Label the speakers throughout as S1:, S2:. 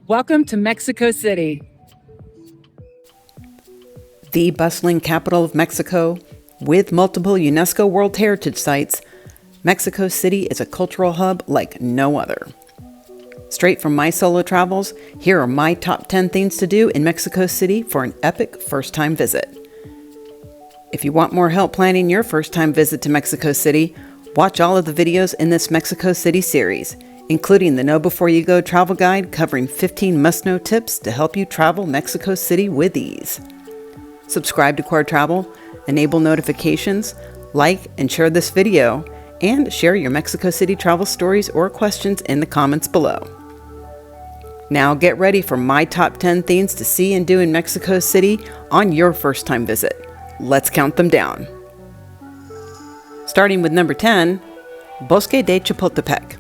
S1: Welcome to Mexico City.
S2: The bustling capital of Mexico, with multiple UNESCO World Heritage Sites, Mexico City is a cultural hub like no other. Straight from my solo travels, here are my top 10 things to do in Mexico City for an epic first-time visit. If you want more help planning your first-time visit to Mexico City, watch all of the videos in this Mexico City series, including the Know Before You Go travel guide covering 15 must-know tips to help you travel Mexico City with ease. Subscribe to CORR Travel, enable notifications, like and share this video, and share your Mexico City travel stories or questions in the comments below. Now get ready for my top 10 things to see and do in Mexico City on your first-time visit. Let's count them down. Starting with number 10, Bosque de Chapultepec.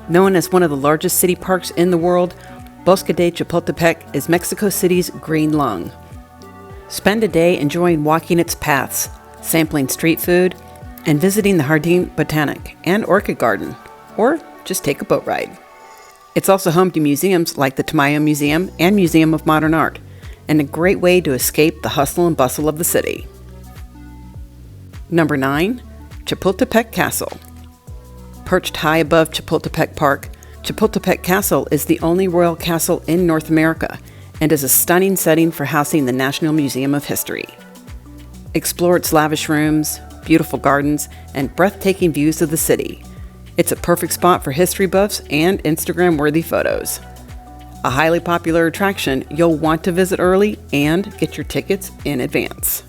S2: Known as one of the largest city parks in the world, Bosque de Chapultepec is Mexico City's green lung. Spend a day enjoying walking its paths, sampling street food, and visiting the Jardín Botanic and Orchid Garden, or just take a boat ride. It's also home to museums like the Tamayo Museum and Museum of Modern Art, and a great way to escape the hustle and bustle of the city. Number 9, Chapultepec Castle. Perched high above Chapultepec Park, Chapultepec Castle is the only royal castle in North America and is a stunning setting for housing the National Museum of History. Explore its lavish rooms, beautiful gardens, and breathtaking views of the city. It's a perfect spot for history buffs and Instagram-worthy photos. A highly popular attraction you'll want to visit early and get your tickets in advance.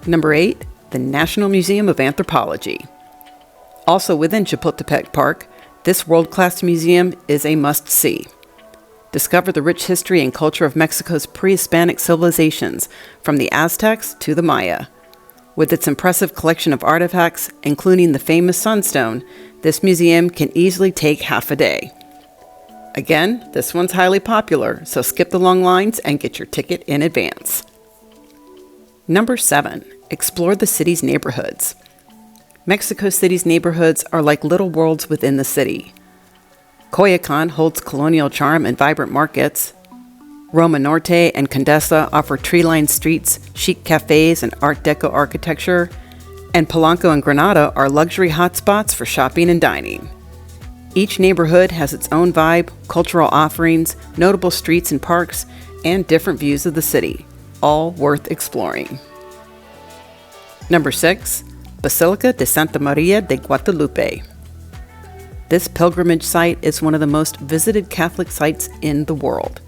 S2: Number 8, the National Museum of Anthropology. Also within Chapultepec Park, this world-class museum is a must-see. Discover the rich history and culture of Mexico's pre-Hispanic civilizations, from the Aztecs to the Maya. With its impressive collection of artifacts, including the famous Sunstone, this museum can easily take half a day. Again, this one's highly popular, so skip the long lines and get your ticket in advance. Number 7, explore the city's neighborhoods. Mexico City's neighborhoods are like little worlds within the city. Coyoacan holds colonial charm and vibrant markets. Roma Norte and Condesa offer tree-lined streets, chic cafes, and Art Deco architecture. And Polanco and Granada are luxury hotspots for shopping and dining. Each neighborhood has its own vibe, cultural offerings, notable streets and parks, and different views of the city, all worth exploring. Number 6, Basilica de Santa María de Guadalupe. This pilgrimage site is one of the most visited Catholic sites in the world.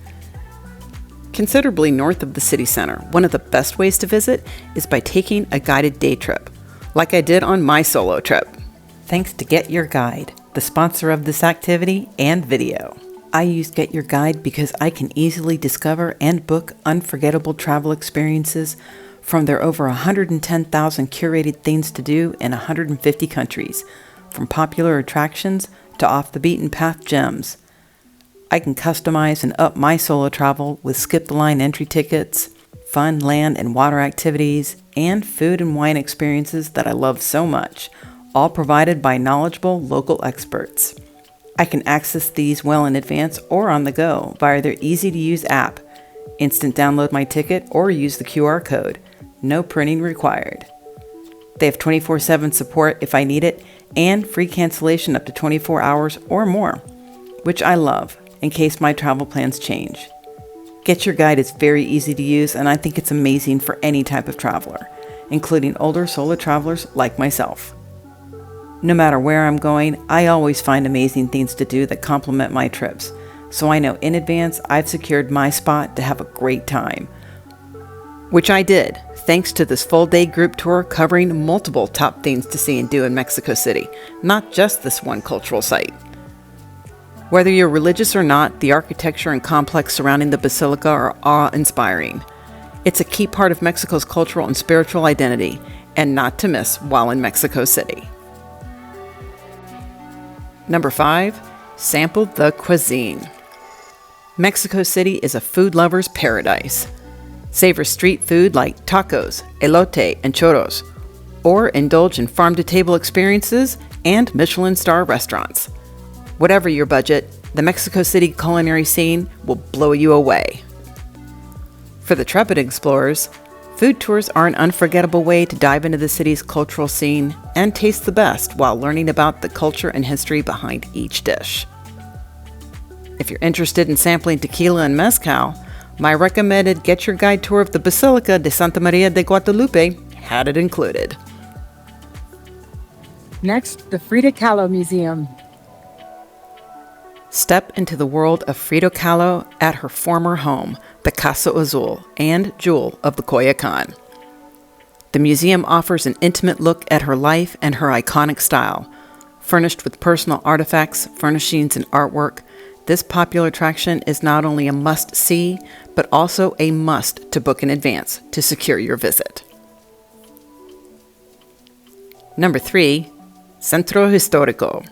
S2: Considerably north of the city center, one of the best ways to visit is by taking a guided day trip, like I did on my solo trip. Thanks to Get Your Guide, the sponsor of this activity and video. I use Get Your Guide because I can easily discover and book unforgettable travel experiences from their over 110,000 curated things to do in 150 countries, from popular attractions to off-the-beaten-path gems. I can customize and up my solo travel with skip-the-line entry tickets, fun land and water activities, and food and wine experiences that I love so much, all provided by knowledgeable local experts. I can access these well in advance or on the go via their easy-to-use app. Instant download my ticket or use the QR code. No printing required. They have 24/7 support if I need it, and free cancellation up to 24 hours or more, which I love in case my travel plans change. Get Your Guide is very easy to use, and I think it's amazing for any type of traveler, including older solo travelers like myself. No matter where I'm going, I always find amazing things to do that complement my trips, so I know in advance I've secured my spot to have a great time. Which I did, thanks to this full-day group tour covering multiple top things to see and do in Mexico City, not just this one cultural site. Whether you're religious or not, the architecture and complex surrounding the Basilica are awe-inspiring. It's a key part of Mexico's cultural and spiritual identity, and not to miss while in Mexico City. Number 5, sample the cuisine. Mexico City is a food lover's paradise. Savor street food like tacos, elote, and churros, or indulge in farm-to-table experiences and Michelin star restaurants. Whatever your budget, the Mexico City culinary scene will blow you away. For the trepid explorers, food tours are an unforgettable way to dive into the city's cultural scene and taste the best while learning about the culture and history behind each dish. If you're interested in sampling tequila and mezcal, my recommended Get Your Guide tour of the Basilica de Santa María de Guadalupe had it included.
S1: Next, the Frida Kahlo Museum.
S2: Step into the world of Frida Kahlo at her former home, the Casa Azul and Jewel of the Coyoacán. The museum offers an intimate look at her life and her iconic style. Furnished with personal artifacts, furnishings, and artwork, this popular attraction is not only a must-see, but also a must to book in advance to secure your visit. Number 3, Centro Histórico.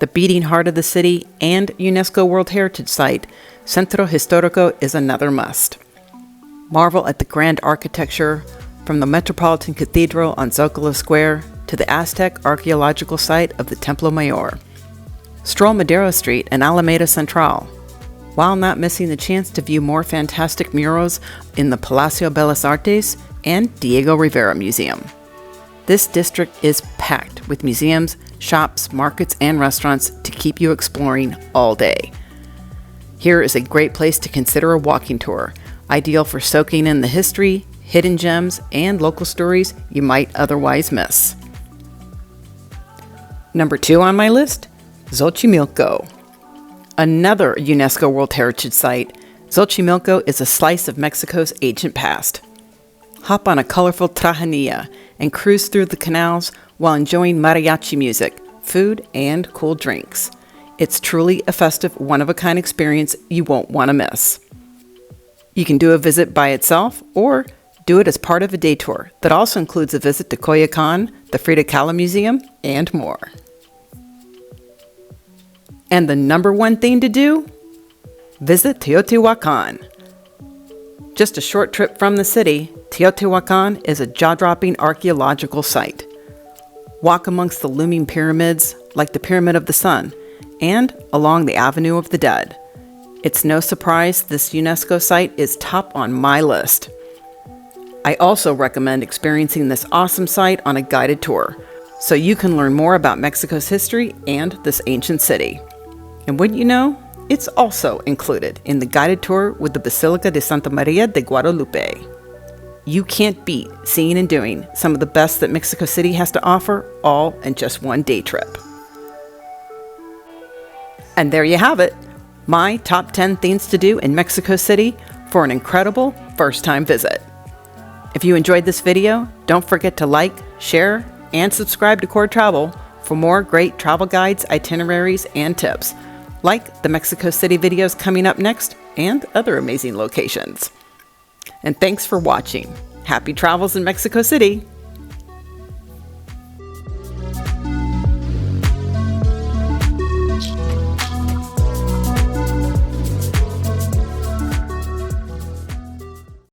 S2: The beating heart of the city and UNESCO World Heritage Site, Centro Histórico is another must. Marvel at the grand architecture from the Metropolitan Cathedral on Zocalo Square to the Aztec archaeological site of the Templo Mayor. Stroll Madero Street and Alameda Central, while not missing the chance to view more fantastic murals in the Palacio Bellas Artes and Diego Rivera Museum. This district is packed with museums, shops, markets, and restaurants to keep you exploring all day. Here is a great place to consider a walking tour, ideal for soaking in the history, hidden gems, and local stories you might otherwise miss. Number 2 on my list, Xochimilco. Another UNESCO World Heritage Site, Xochimilco is a slice of Mexico's ancient past. Hop on a colorful trajanilla and cruise through the canals while enjoying mariachi music, food, and cool drinks. It's truly a festive, one-of-a-kind experience you won't want to miss. You can do a visit by itself or do it as part of a day tour that also includes a visit to Coyoacán, the Frida Kahlo Museum, and more. And the number one thing to do? Visit Teotihuacan. Just a short trip from the city, Teotihuacan is a jaw-dropping archaeological site. Walk amongst the looming pyramids like the Pyramid of the Sun and along the Avenue of the Dead. It's no surprise this UNESCO site is top on my list. I also recommend experiencing this awesome site on a guided tour so you can learn more about Mexico's history and this ancient city. And wouldn't you know, it's also included in the guided tour with the Basilica de Santa María de Guadalupe. You can't beat seeing and doing some of the best that Mexico City has to offer, all in just one day trip. And there you have it, my top 10 things to do in Mexico City for an incredible first-time visit. If you enjoyed this video, don't forget to like, share, and subscribe to CORR Travel for more great travel guides, itineraries, and tips, like the Mexico City videos coming up next and other amazing locations. And thanks for watching. Happy travels in Mexico City!